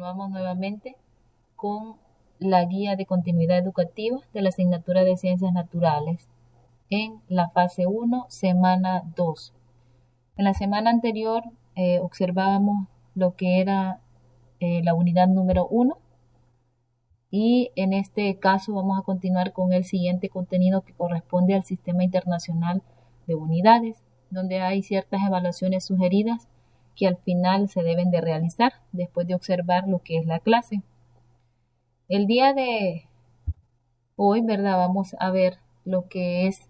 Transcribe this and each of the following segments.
continuamos nuevamente con la guía de continuidad educativa de la asignatura de Ciencias Naturales en la fase 1, semana 2. En la semana anterior observábamos lo que era la unidad número 1 y en este caso vamos a continuar con el siguiente contenido que corresponde al Sistema Internacional de Unidades, donde hay ciertas evaluaciones sugeridas que al final se deben de realizar después de observar lo que es la clase. El día de hoy, ¿verdad? Vamos a ver lo que es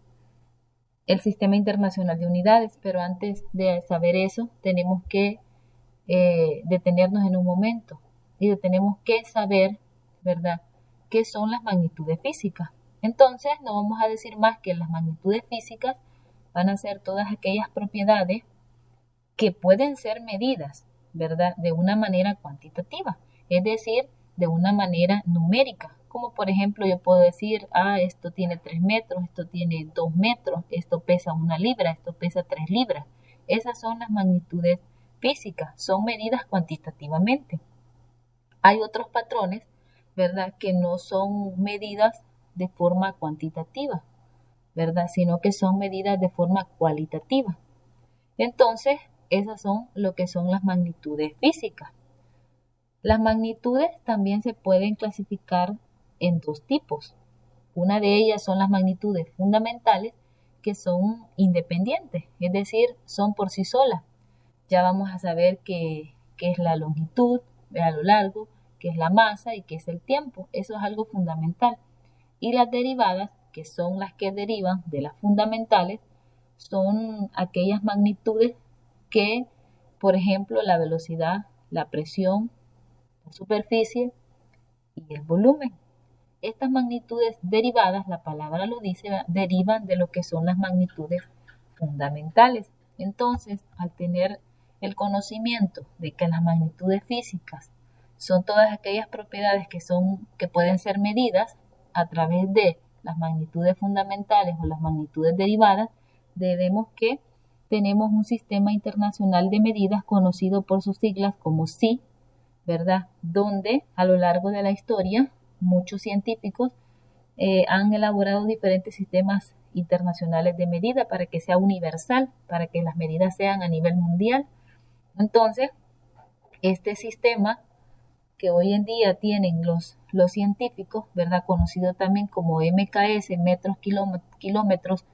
el Sistema Internacional de Unidades, pero antes de saber eso tenemos que detenernos en un momento y tenemos que saber, ¿verdad?, qué son las magnitudes físicas. Entonces no vamos a decir más que las magnitudes físicas van a ser todas aquellas propiedades que pueden ser medidas, ¿verdad?, de una manera cuantitativa, es decir, de una manera numérica, como por ejemplo yo puedo decir, esto tiene 3 metros, esto tiene 2 metros, esto pesa 1 libra, esto pesa 3 libras. Esas son las magnitudes físicas, son medidas cuantitativamente. Hay otros patrones, ¿verdad?, que no son medidas de forma cuantitativa, ¿verdad?, sino que son medidas de forma cualitativa. Entonces, esas son lo que son las magnitudes físicas. Las magnitudes también se pueden clasificar en dos tipos. Una de ellas son las magnitudes fundamentales, que son independientes, es decir, son por sí solas. Ya vamos a saber qué es la longitud, a lo largo, qué es la masa y qué es el tiempo. Eso es algo fundamental. Y las derivadas, que son las que derivan de las fundamentales, son aquellas magnitudes que, por ejemplo, la velocidad, la presión, la superficie y el volumen. Estas magnitudes derivadas, la palabra lo dice, derivan de lo que son las magnitudes fundamentales. Entonces, al tener el conocimiento de que las magnitudes físicas son todas aquellas propiedades que pueden ser medidas a través de las magnitudes fundamentales o las magnitudes derivadas, debemos que tenemos un sistema internacional de medidas conocido por sus siglas como SI, ¿verdad?, donde a lo largo de la historia muchos científicos han elaborado diferentes sistemas internacionales de medida para que sea universal, para que las medidas sean a nivel mundial. Entonces, este sistema que hoy en día tienen los científicos, ¿verdad?, conocido también como MKS, metros, kilogramos,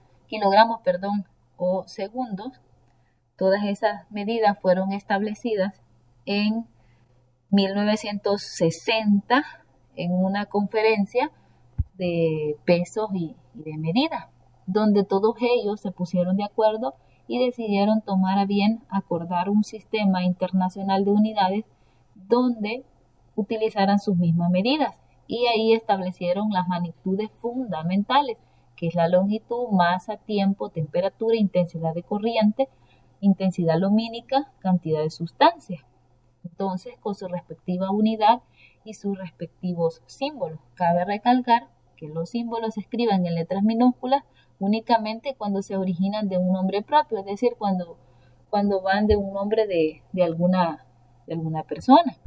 o segundos, todas esas medidas fueron establecidas en 1960 en una conferencia de pesos y de medidas, donde todos ellos se pusieron de acuerdo y decidieron tomar a bien acordar un sistema internacional de unidades donde utilizaran sus mismas medidas, y ahí establecieron las magnitudes fundamentales, que es la longitud, masa, tiempo, temperatura, intensidad de corriente, intensidad lumínica, cantidad de sustancia. Entonces, con su respectiva unidad y sus respectivos símbolos. Cabe recalcar que los símbolos se escriben en letras minúsculas únicamente cuando se originan de un nombre propio, es decir, cuando van de un nombre de alguna persona.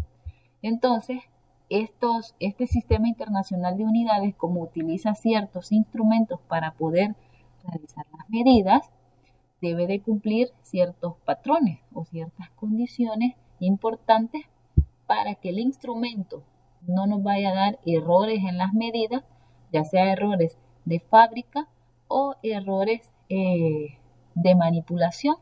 Entonces, este sistema internacional de unidades, como utiliza ciertos instrumentos para poder realizar las medidas, debe de cumplir ciertos patrones o ciertas condiciones importantes para que el instrumento no nos vaya a dar errores en las medidas, ya sea errores de fábrica o errores de manipulación.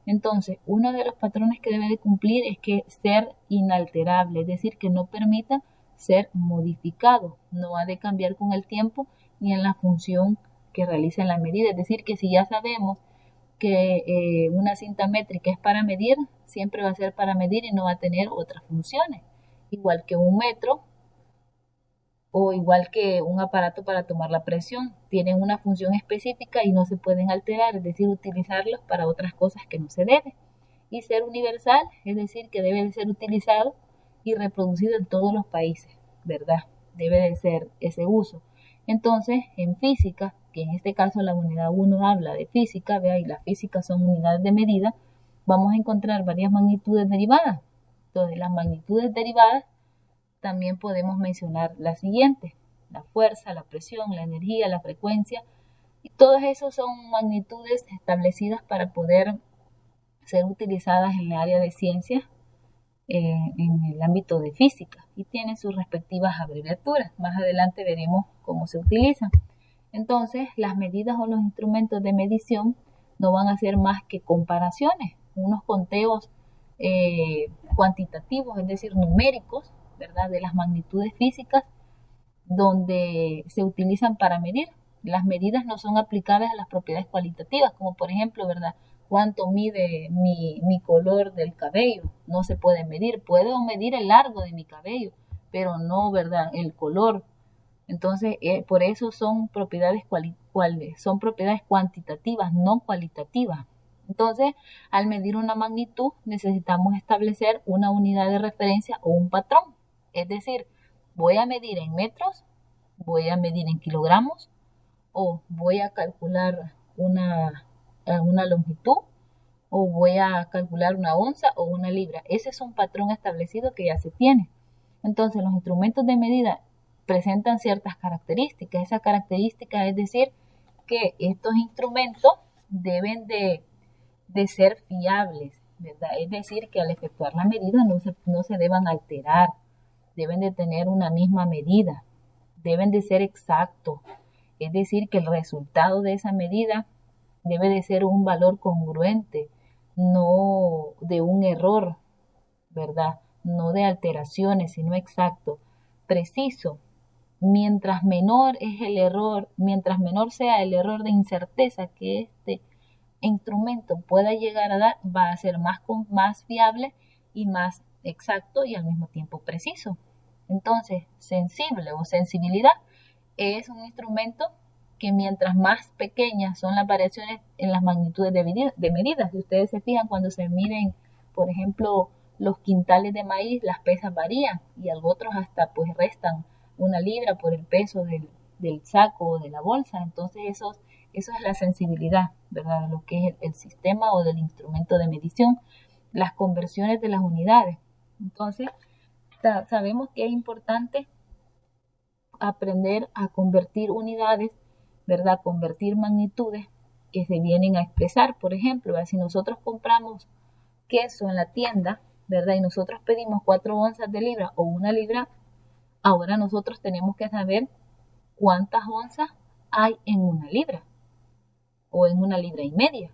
Entonces, uno de los patrones que debe de cumplir es que ser inalterable, es decir, que no permita ser modificado, no ha de cambiar con el tiempo ni en la función que realiza la medida. Es decir, que si ya sabemos que una cinta métrica es para medir, siempre va a ser para medir y no va a tener otras funciones, igual que un metro o igual que un aparato para tomar la presión, tienen una función específica y no se pueden alterar, es decir, utilizarlos para otras cosas que no se debe. Y ser universal, es decir, que debe de ser utilizado y reproducido en todos los países, ¿verdad? Debe de ser ese uso. Entonces, en física, que en este caso la unidad 1 habla de física, ¿vea? Y la física son unidades de medida, vamos a encontrar varias magnitudes derivadas. Entonces, las magnitudes derivadas también podemos mencionar las siguientes: la fuerza, la presión, la energía, la frecuencia. Y todas esas son magnitudes establecidas para poder ser utilizadas en el área de ciencias, en el ámbito de física, y tienen sus respectivas abreviaturas. Más adelante veremos cómo se utilizan. Entonces, las medidas o los instrumentos de medición no van a ser más que comparaciones, unos conteos cuantitativos, es decir, numéricos, ¿verdad?, de las magnitudes físicas donde se utilizan para medir. Las medidas no son aplicables a las propiedades cualitativas, como por ejemplo, ¿verdad?, cuánto mide mi color del cabello. No se puede medir. Puedo medir el largo de mi cabello, pero no, ¿verdad?, el color. Entonces, por eso son propiedades cuantitativas, no cualitativas. Entonces, al medir una magnitud, necesitamos establecer una unidad de referencia o un patrón. Es decir, voy a medir en metros, voy a medir en kilogramos, o voy a calcular una longitud, o voy a calcular una onza o una libra. Ese es un patrón establecido que ya se tiene. Entonces, los instrumentos de medida presentan ciertas características. Esa característica es decir que estos instrumentos deben de ser fiables, ¿verdad? Es decir, que al efectuar la medida no se deban alterar, deben de tener una misma medida, deben de ser exactos. Es decir, que el resultado de esa medida debe de ser un valor congruente, no de un error, ¿verdad? No de alteraciones, sino exacto, preciso. Mientras menor es el error, mientras menor sea el error de incerteza que este instrumento pueda llegar a dar, va a ser más fiable y más exacto y al mismo tiempo preciso. Entonces, sensible o sensibilidad es un instrumento que mientras más pequeñas son las variaciones en las magnitudes de medidas. Si ustedes se fijan, cuando se miden, por ejemplo, los quintales de maíz, las pesas varían y otros hasta pues restan una libra por el peso del saco o de la bolsa. Entonces eso es la sensibilidad, ¿verdad?, de lo que es el sistema o del instrumento de medición, las conversiones de las unidades. Entonces sabemos que es importante aprender a convertir unidades, ¿verdad?, convertir magnitudes que se vienen a expresar. Por ejemplo, si nosotros compramos queso en la tienda, ¿verdad?, y nosotros pedimos 4 onzas de libra o una libra, ahora nosotros tenemos que saber cuántas onzas hay en una libra o en una libra y media.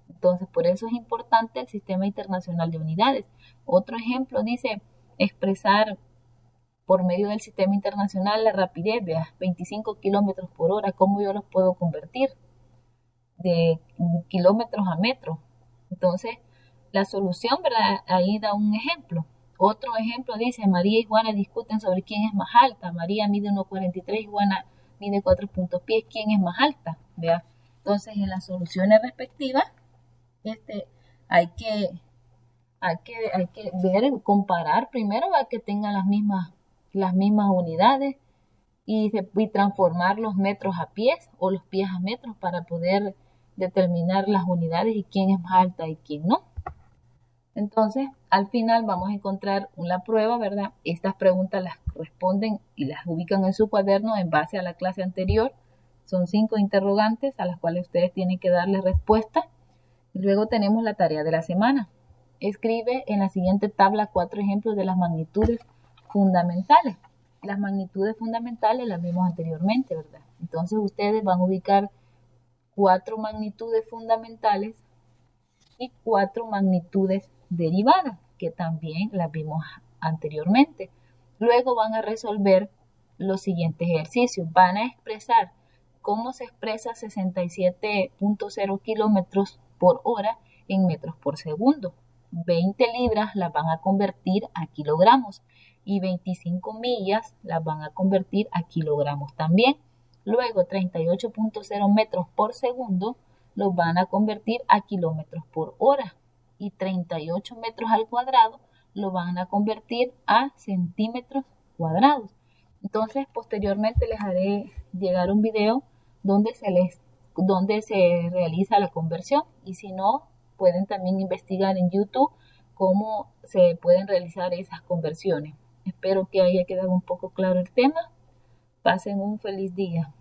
Entonces, por eso es importante el sistema internacional de unidades. Otro ejemplo dice expresar por medio del sistema internacional la rapidez de 25 kilómetros por hora. ¿Cómo yo los puedo convertir de kilómetros a metros? Entonces, la solución, ¿verdad?, ahí da un ejemplo. Otro ejemplo dice: María y Juana discuten sobre quién es más alta. María mide 1,43 y Juana mide 4 pies. ¿Quién es más alta? ¿Vea? Entonces, en las soluciones respectivas, hay que ver, comparar primero a que tengan las mismas unidades y transformar los metros a pies o los pies a metros para poder determinar las unidades y quién es más alta y quién no. Entonces, al final vamos a encontrar una prueba, ¿verdad? Estas preguntas las responden y las ubican en su cuaderno en base a la clase anterior. Son 5 interrogantes a las cuales ustedes tienen que darle respuesta. Y luego tenemos la tarea de la semana. Escribe en la siguiente tabla 4 ejemplos de las magnitudes fundamentales. Las magnitudes fundamentales las vimos anteriormente, ¿verdad? Entonces ustedes van a ubicar 4 magnitudes fundamentales y 4 magnitudes derivadas, que también las vimos anteriormente. Luego van a resolver los siguientes ejercicios. Van a expresar cómo se expresa 67.0 kilómetros por hora en metros por segundo. 20 libras las van a convertir a kilogramos y 25 millas las van a convertir a kilogramos también. Luego 38.0 metros por segundo los van a convertir a kilómetros por hora y 38 metros al cuadrado lo van a convertir a centímetros cuadrados. Entonces, posteriormente les haré llegar un video donde se realiza la conversión, y si no, pueden también investigar en YouTube cómo se pueden realizar esas conversiones. Espero que haya quedado un poco claro el tema. Pasen un feliz día.